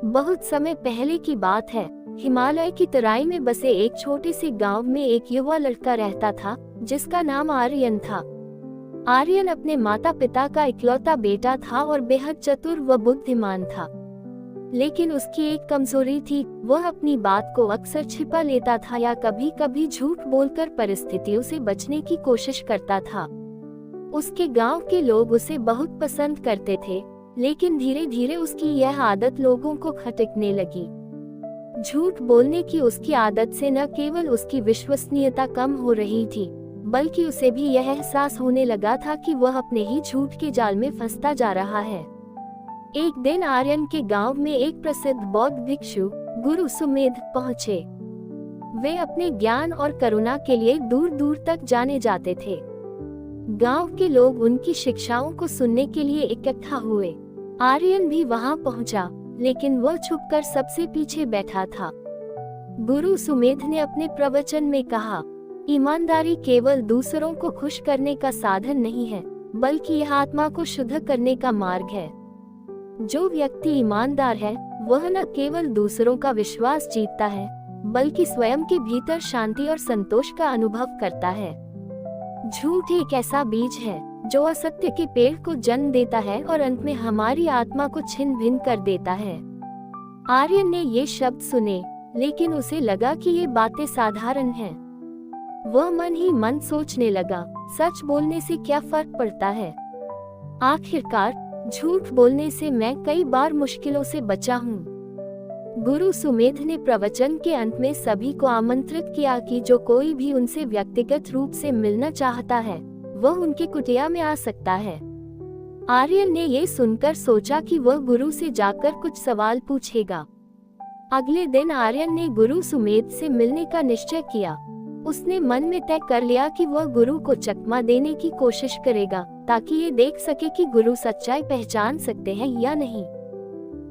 बहुत समय पहले की बात है। हिमालय की तराई में बसे एक छोटे से गांव में एक युवा लड़का रहता था जिसका नाम आर्यन था। आर्यन अपने माता पिता का इकलौता बेटा था और बेहद चतुर व बुद्धिमान था। लेकिन उसकी एक कमजोरी थी, वह अपनी बात को अक्सर छिपा लेता था या कभी कभी झूठ बोलकर परिस्थितियों से बचने की कोशिश करता था। उसके गांव के लोग उसे बहुत पसंद करते थे, लेकिन धीरे धीरे उसकी यह आदत लोगों को खटकने लगी। झूठ बोलने की उसकी आदत से न केवल उसकी विश्वसनीयता कम हो रही थी, बल्कि उसे भी यह एहसास होने लगा था कि वह अपने ही झूठ के जाल में फंसता जा रहा है। एक दिन आर्यन के गांव में एक प्रसिद्ध बौद्ध भिक्षु गुरु सुमेध पहुंचे। वे अपने ज्ञान और करुणा के लिए दूर दूर तक जाने जाते थे। गांव के लोग उनकी शिक्षाओं को सुनने के लिए इकट्ठा हुए। आर्यन भी वहां पहुंचा, लेकिन वह छुपकर सबसे पीछे बैठा था। गुरु सुमेध ने अपने प्रवचन में कहा, ईमानदारी केवल दूसरों को खुश करने का साधन नहीं है, बल्कि यह आत्मा को शुद्ध करने का मार्ग है। जो व्यक्ति ईमानदार है वह न केवल दूसरों का विश्वास जीतता है, बल्कि स्वयं के भीतर शांति और संतोष का अनुभव करता है। झूठ एक ऐसा बीज है जो असत्य के पेड़ को जन्म देता है और अंत में हमारी आत्मा को छिन्न भिन्न कर देता है। आर्यन ने ये शब्द सुने, लेकिन उसे लगा कि ये बातें साधारण हैं। वह मन ही मन सोचने लगा, सच बोलने से क्या फर्क पड़ता है? आखिरकार झूठ बोलने से मैं कई बार मुश्किलों से बचा हूँ। गुरु सुमेध ने प्रवचन के अंत में सभी को आमंत्रित किया कि जो कोई भी उनसे व्यक्तिगत रूप से मिलना चाहता है वह उनकी कुटिया में आ सकता है। आर्यन ने ये सुनकर सोचा कि वह गुरु से जाकर कुछ सवाल पूछेगा। अगले दिन आर्यन ने गुरु सुमेध से मिलने का निश्चय किया। उसने मन में तय कर लिया कि वह गुरु को चकमा देने की कोशिश करेगा, ताकि ये देख सके कि गुरु सच्चाई पहचान सकते हैं या नहीं।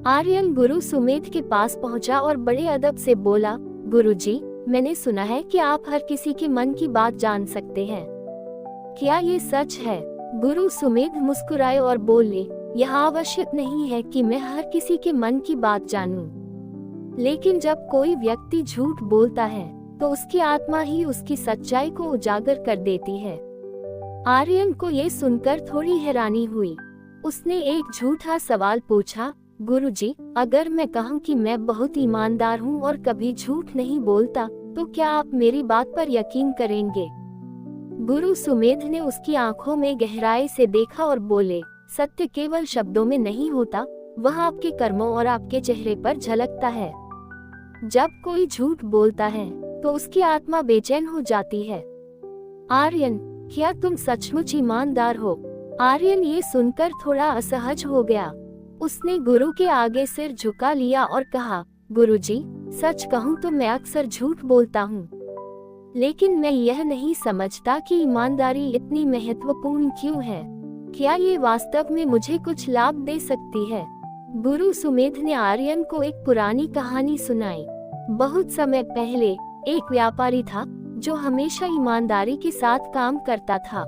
आर्यन गुरु सुमेध के पास पहुंचा और बड़े अदब से बोला, गुरुजी, मैंने सुना है कि आप हर किसी के मन की बात जान सकते हैं। क्या ये सच है? गुरु सुमेध मुस्कुराए और बोले, यह आवश्यक नहीं है कि मैं हर किसी के मन की बात जानूं। लेकिन जब कोई व्यक्ति झूठ बोलता है तो उसकी आत्मा ही उसकी सच्चाई को उजागर कर देती है। आर्यन को ये सुनकर थोड़ी हैरानी हुई। उसने एक झूठा सवाल पूछा, गुरुजी, अगर मैं कहूँ कि मैं बहुत ईमानदार हूँ और कभी झूठ नहीं बोलता, तो क्या आप मेरी बात पर यकीन करेंगे? गुरु सुमेध ने उसकी आंखों में गहराई से देखा और बोले, सत्य केवल शब्दों में नहीं होता, वह आपके कर्मों और आपके चेहरे पर झलकता है। जब कोई झूठ बोलता है तो उसकी आत्मा बेचैन हो जाती है। आर्यन, क्या तुम सचमुच ईमानदार हो? आर्यन ये सुनकर थोड़ा असहज हो गया। उसने गुरु के आगे सिर झुका लिया और कहा, गुरुजी, सच कहूँ तो मैं अक्सर झूठ बोलता हूँ, लेकिन मैं यह नहीं समझता कि ईमानदारी इतनी महत्वपूर्ण क्यों है। क्या ये वास्तव में मुझे कुछ लाभ दे सकती है? गुरु सुमेध ने आर्यन को एक पुरानी कहानी सुनाई। बहुत समय पहले एक व्यापारी था जो हमेशा ईमानदारी के साथ काम करता था।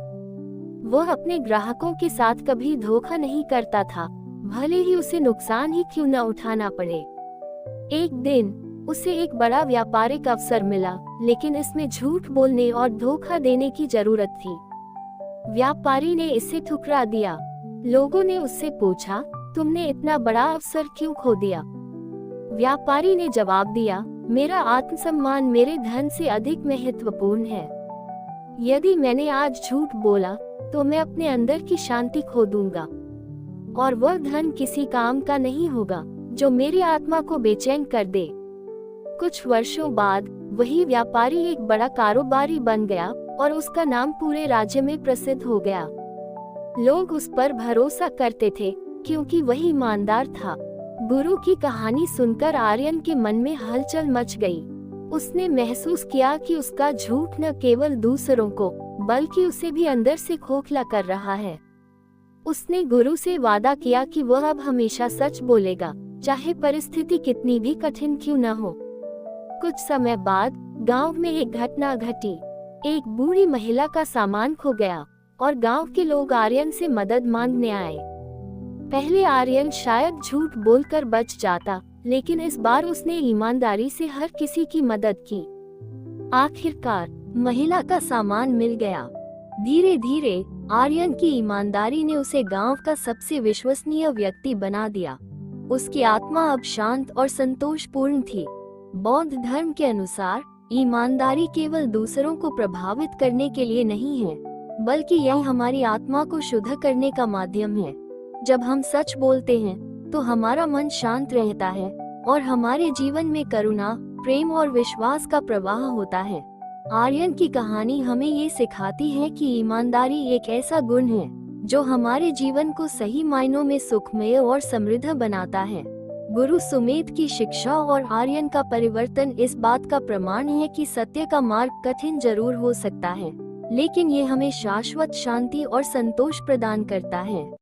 वह अपने ग्राहकों के साथ कभी धोखा नहीं करता था, भले ही उसे नुकसान ही क्यों न उठाना पड़े। एक दिन उसे एक बड़ा व्यापारिक अवसर मिला, लेकिन इसमें झूठ बोलने और धोखा देने की जरूरत थी। व्यापारी ने इसे ठुकरा दिया। लोगों ने उससे पूछा, तुमने इतना बड़ा अवसर क्यों खो दिया? व्यापारी ने जवाब दिया, मेरा आत्मसम्मान मेरे धन से अधिक महत्वपूर्ण है। यदि मैंने आज झूठ बोला तो मैं अपने अंदर की शांति खो दूंगा, और वह धन किसी काम का नहीं होगा जो मेरी आत्मा को बेचैन कर दे। कुछ वर्षों बाद वही व्यापारी एक बड़ा कारोबारी बन गया और उसका नाम पूरे राज्य में प्रसिद्ध हो गया। लोग उस पर भरोसा करते थे क्योंकि वही ईमानदार था। गुरु की कहानी सुनकर आर्यन के मन में हलचल मच गई। उसने महसूस किया कि उसका झूठ न केवल दूसरों को बल्कि उसे भी अंदर से खोखला कर रहा है। उसने गुरु से वादा किया कि वह अब हमेशा सच बोलेगा, चाहे परिस्थिति कितनी भी कठिन क्यों न हो। कुछ समय बाद गांव में एक घटना घटी। एक बूढ़ी महिला का सामान खो गया और गांव के लोग आर्यन से मदद मांगने आए। पहले आर्यन शायद झूठ बोलकर बच जाता, लेकिन इस बार उसने ईमानदारी से हर किसी की मदद की। आखिरकार महिला का सामान मिल गया। धीरे धीरे आर्यन की ईमानदारी ने उसे गांव का सबसे विश्वसनीय व्यक्ति बना दिया। उसकी आत्मा अब शांत और संतोषपूर्ण थी। बौद्ध धर्म के अनुसार ईमानदारी केवल दूसरों को प्रभावित करने के लिए नहीं है, बल्कि यह हमारी आत्मा को शुद्ध करने का माध्यम है। जब हम सच बोलते हैं तो हमारा मन शांत रहता है और हमारे जीवन में करुणा, प्रेम और विश्वास का प्रवाह होता है। आर्यन की कहानी हमें ये सिखाती है कि ईमानदारी एक ऐसा गुण है जो हमारे जीवन को सही मायनों में सुखमय और समृद्ध बनाता है। गुरु सुमेध की शिक्षा और आर्यन का परिवर्तन इस बात का प्रमाण है कि सत्य का मार्ग कठिन जरूर हो सकता है, लेकिन ये हमें शाश्वत शांति और संतोष प्रदान करता है।